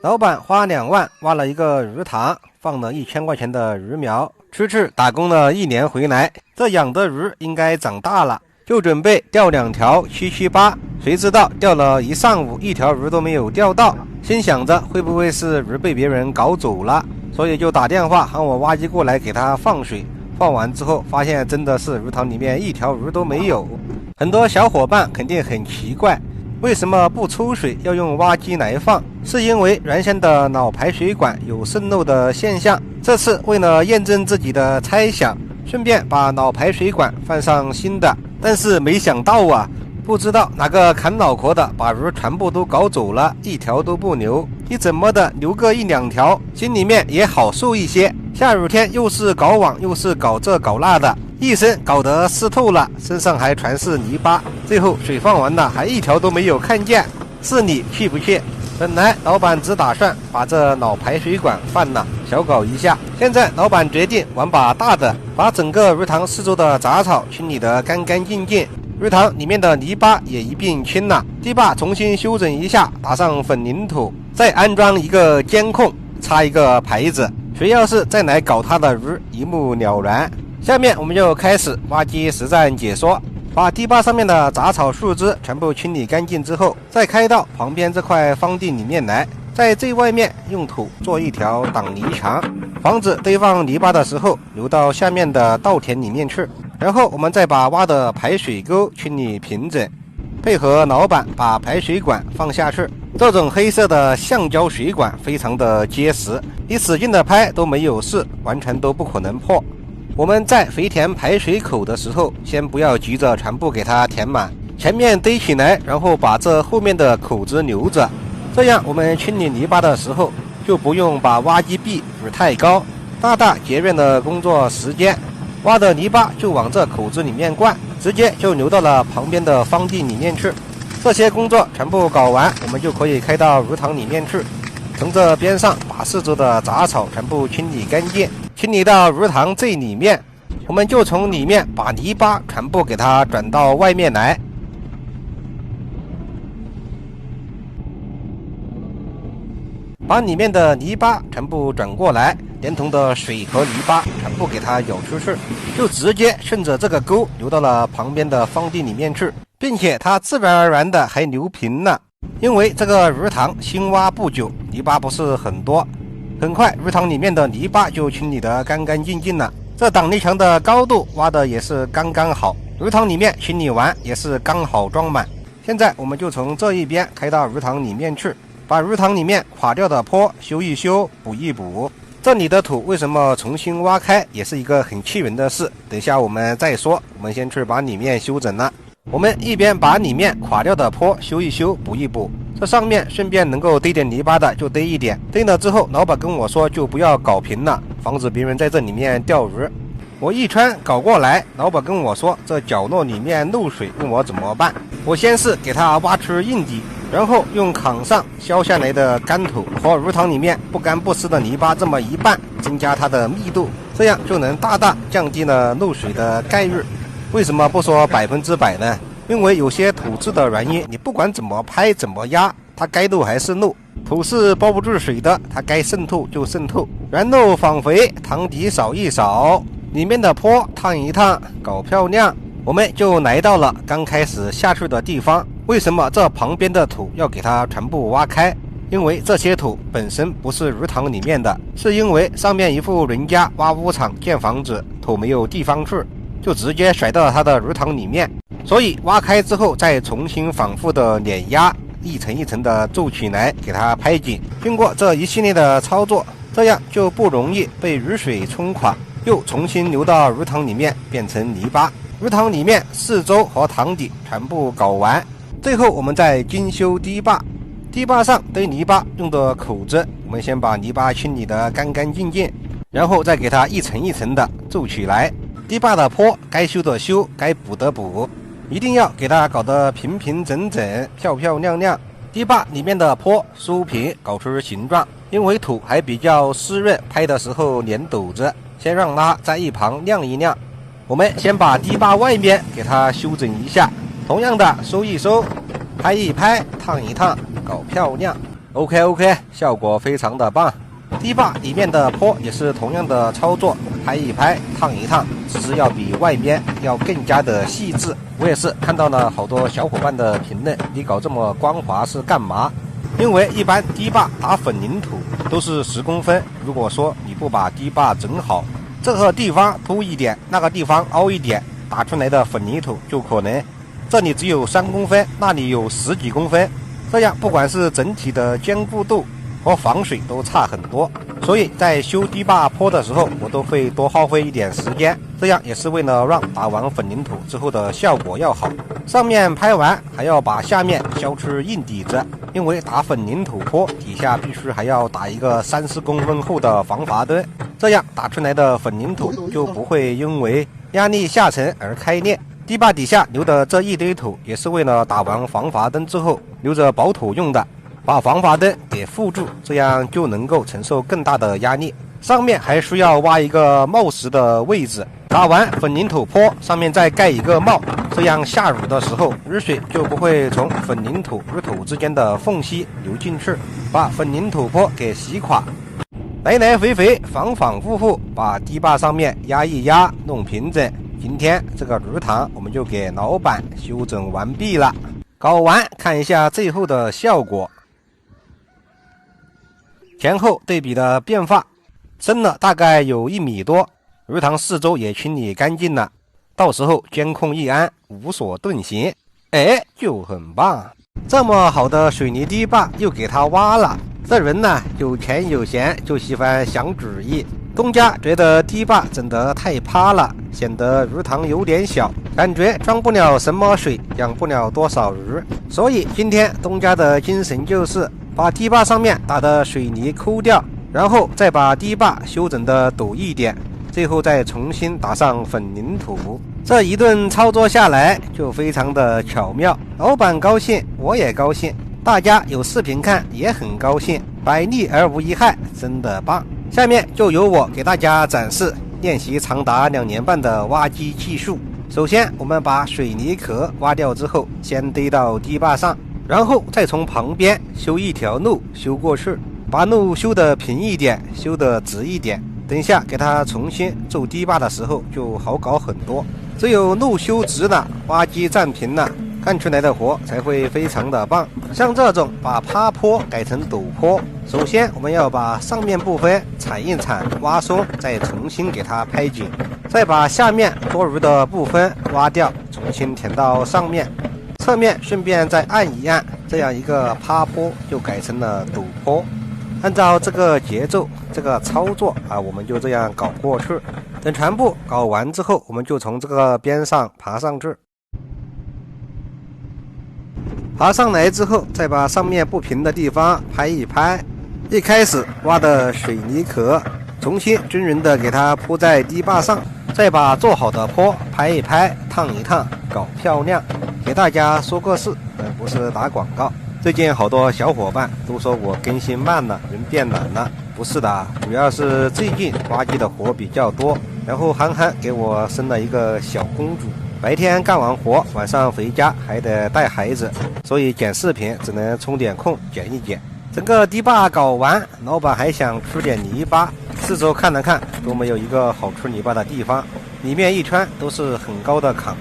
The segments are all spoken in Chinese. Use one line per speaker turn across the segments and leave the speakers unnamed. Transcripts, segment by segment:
老板花2万挖了一个鱼塘，放了1000块钱的鱼苗，吃打工了1年回来，这养的鱼应该长大了，就准备钓2条778，谁知道钓了一上午，1条鱼都没有钓到，心想着会不会是鱼被别人搞走了，所以就打电话喊我挖机过来给他放水。放完之后发现真的是鱼塘里面1条鱼都没有。很多小伙伴肯定很奇怪，为什么不抽水要用挖机来放？是因为原先的老排水管有渗漏的现象，这次为了验证自己的猜想，顺便把老排水管换上新的，但是没想到啊，不知道哪个砍脑壳的把鱼全部都搞走了，1条都不留。你怎么的留个1-2条，心里面也好受一些。下雨天又是搞网又是搞这搞那的，一身搞得湿透了，身上还全是泥巴，最后水放完了还1条都没有看见，是你去不去？本来老板只打算把这老排水管换了，小搞一下，现在老板决定玩把大的，把整个鱼塘四周的杂草清理得干干净净，鱼塘里面的泥巴也一并清了，堤坝重新修整一下，打上混凝土，再安装一个监控，插一个牌子，谁要是再来搞他的鱼，一目了然。下面我们就开始挖机实战解说，把堤坝上面的杂草树枝全部清理干净之后，再开到旁边这块荒地里面来，在最外面用土做一条挡泥墙，防止堆放泥巴的时候流到下面的稻田里面去。然后我们再把挖的排水沟清理平整，配合老板把排水管放下去。这种黑色的橡胶水管非常的结实，你使劲的拍都没有事，完全都不可能破。我们在肥填排水口的时候，先不要急着全部给它填满，前面堆起来，然后把这后面的口子留着，这样我们清理泥巴的时候就不用把挖机臂举太高，大大节约了工作时间。挖的泥巴就往这口子里面灌，直接就流到了旁边的荒地里面去。这些工作全部搞完，我们就可以开到鱼塘里面去，从这边上把四周的杂草全部清理干净，清理到鱼塘最里面，我们就从里面把泥巴全部给它转到外面来。把里面的泥巴全部转过来，连同的水和泥巴全部给它舀出去，就直接顺着这个沟流到了旁边的荒地里面去，并且它自然而然的还流平了。因为这个鱼塘新挖不久，泥巴不是很多，很快鱼塘里面的泥巴就清理得干干净净了。这挡泥墙的高度挖的也是刚刚好，鱼塘里面清理完也是刚好装满。现在我们就从这一边开到鱼塘里面去，把鱼塘里面垮掉的坡修一修，补一补。这里的土为什么重新挖开，也是一个很气人的事，等下我们再说。我们先去把里面修整了。我们一边把里面垮掉的坡修一修，补一补，这上面顺便能够堆点泥巴的就堆一点，堆了之后老板跟我说就不要搞平了，防止别人在这里面钓鱼。我一圈搞过来，老板跟我说这角落里面漏水，问我怎么办。我先是给它挖出硬底，然后用炕上削下来的干土和鱼塘里面不干不湿的泥巴这么一拌，增加它的密度，这样就能大大降低了漏水的概率。为什么不说100%呢？因为有些土质的原因，你不管怎么拍怎么压，它该漏还是漏。土是包不住水的，它该渗透就渗透。原漏仿肥，塘底扫一扫，里面的坡烫一烫，搞漂亮。我们就来到了刚开始下去的地方。为什么这旁边的土要给它全部挖开？因为这些土本身不是鱼塘里面的，是因为上面一户人家挖屋场建房子，土没有地方去，就直接甩到他的鱼塘里面，所以挖开之后再重新反复的碾压，一层一层的皱起来，给它拍紧。经过这一系列的操作，这样就不容易被雨水冲垮，又重新流到鱼塘里面变成泥巴。鱼塘里面四周和塘底全部搞完，最后我们再精修堤坝。堤坝上堆泥巴用的口子，我们先把泥巴清理得干干净净，然后再给它一层一层的皱起来。堤坝的坡该修的修，该补的补，一定要给它搞得平平整整，漂漂亮亮。堤坝里面的坡梳平，搞出形状，因为土还比较湿润，拍的时候粘斗子，先让它在一旁晾一晾。我们先把堤坝外面给它修整一下，同样的收一收，拍一拍，烫一烫，搞漂亮。OK， 效果非常的棒。堤坝里面的坡也是同样的操作，拍一拍，烫一烫，只是要比外边要更加的细致。我也是看到了好多小伙伴的评论，你搞这么光滑是干嘛？因为一般堤坝打混凝土都是10公分，如果说你不把堤坝整好，这个地方凸一点，那个地方凹一点，打出来的混凝土就可能这里只有3公分，那里有10几公分，这样不管是整体的坚固度和防水都差很多。所以在修堤坝坡的时候，我都会多耗费一点时间，这样也是为了让打完混凝土之后的效果要好。上面拍完还要把下面削出硬底子，因为打混凝土坡底下必须还要打一个30公分厚的防滑墩，这样打出来的混凝土就不会因为压力下沉而开裂。堤坝底下留的这一堆土也是为了打完防滑墩之后留着保土用的，把防滑墩给护住，这样就能够承受更大的压力。上面还需要挖一个冒石的位置，打完混凝土坡上面再盖一个帽，这样下雨的时候雨水就不会从混凝土与土之间的缝隙流进去，把混凝土坡给洗垮。来来回回反反复复把堤坝上面压一压，弄平整。今天这个鱼塘我们就给老板修整完毕了，搞完看一下最后的效果。前后对比的变化，深了大概有1米多，鱼塘四周也清理干净了，到时候监控一安，无所遁形，就很棒。这么好的水泥堤坝又给他挖了，这人呢有钱有闲就喜欢想主意。东家觉得堤坝整得太趴了，显得鱼塘有点小，感觉装不了什么水，养不了多少鱼，所以今天东家的精神就是把堤坝上面打的水泥抠掉，然后再把堤坝修整的陡一点，最后再重新打上混凝土。这一顿操作下来就非常的巧妙，老板高兴，我也高兴，大家有视频看也很高兴，百利而无一害，真的棒。下面就由我给大家展示练习长达2年半的挖机技术。首先我们把水泥壳挖掉之后，先堆到堤坝上，然后再从旁边修一条路修过去，把路修得平一点，修得直一点，等一下给它重新筑堤坝的时候就好搞很多。只有路修直了，挖机站平了，干出来的活才会非常的棒。像这种把趴坡改成陡坡，首先我们要把上面部分铲一铲挖松，再重新给它拍紧，再把下面多余的部分挖掉，重新填到上面，侧面顺便再按一按，这样一个趴坡就改成了陡坡。按照这个节奏这个操作我们就这样搞过去。等全部搞完之后，我们就从这个边上爬上去，爬上来之后再把上面不平的地方拍一拍，一开始挖的水泥壳重新均匀的给它铺在堤坝上，再把做好的坡拍一拍，烫一烫，搞漂亮。给大家说个事，不是打广告。最近好多小伙伴都说我更新慢了，人变懒了，不是的，主要是最近挖机的活比较多，然后憨憨给我生了一个小公主，白天干完活，晚上回家还得带孩子，所以剪视频只能抽点空剪一剪。整个堤坝搞完，老板还想出点泥巴，四周看了看都没有一个好出泥巴的地方，里面一圈都是很高的坎，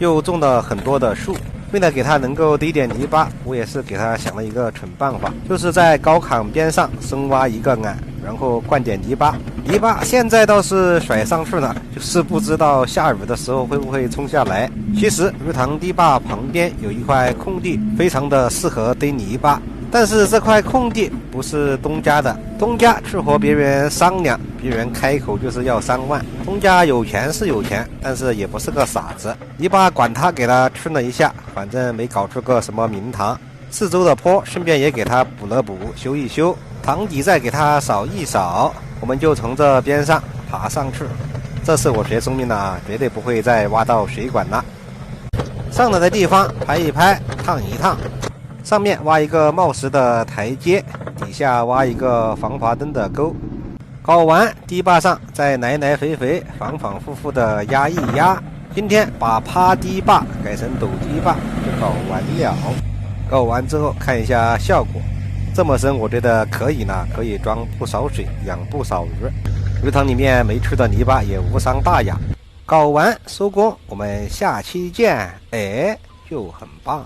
又种了很多的树。为了给它能够堆点泥巴，我也是给它想了一个蠢办法，就是在高坎边上深挖一个眼，然后灌点泥巴。泥巴现在倒是甩上去了，就是不知道下雨的时候会不会冲下来。其实鱼塘堤坝旁边有一块空地，非常的适合堆泥巴，但是这块空地不是东家的，东家去和别人商量，别人开口就是要3万。东家有钱是有钱，但是也不是个傻子，泥巴管他给他吃了一下，反正没搞出个什么名堂。四周的坡顺便也给他补了补，修一修，塘底再给他扫一扫，我们就从这边上爬上去。这次我学聪明了，绝对不会再挖到水管了。上来的地方拍一拍，烫一烫，上面挖一个冒石的台阶，底下挖一个防滑墩的沟。搞完堤坝上再来来回回反反复复的压一压，今天把趴堤坝改成陡堤坝就搞完了。搞完之后看一下效果，这么深，我觉得可以呢，可以装不少水，养不少鱼。鱼塘里面没吃的泥巴也无伤大雅。搞完收工，我们下期见。哎，就很棒。